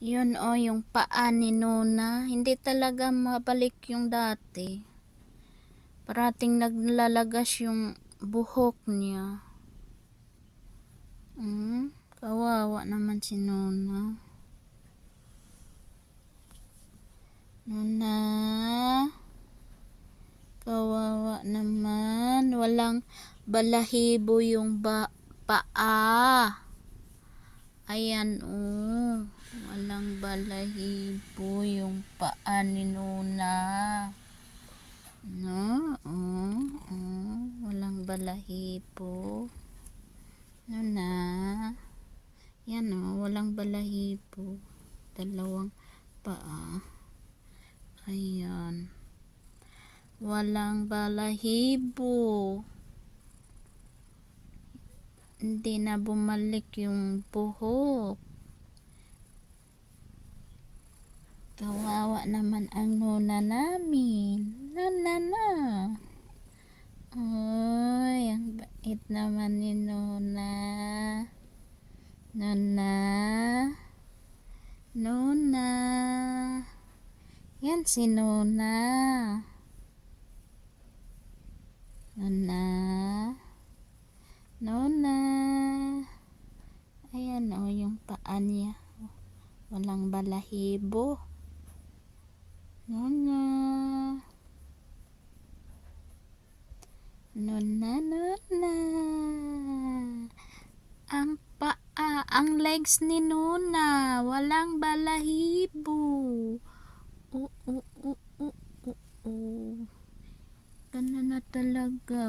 Yun o, yung paa ni Nona. Hindi talaga mabalik yung dati. Parating naglalagas yung buhok niya. Kawawa naman si Nona. Nona. Kawawa naman. Walang balahibo yung paa. Ayan oh. Walang balahibo yung paa ni Nona. No? Walang balahibo. Nona. Yan oh. Walang balahibo. Dalawang paa. Ayan. Walang balahibo. Hindi na bumalik yung buhok. Kawawa naman ang Nona namin. Nona na. Ay, ang bait naman ni Nona. Nona. Nona. Yan si Nona. Nona. Nona. Ayan o, yung paa niya. Walang balahibo. Nona. Nona, Nona. Ang paa, ang legs ni Nona. Walang balahibo. Ganun na talaga.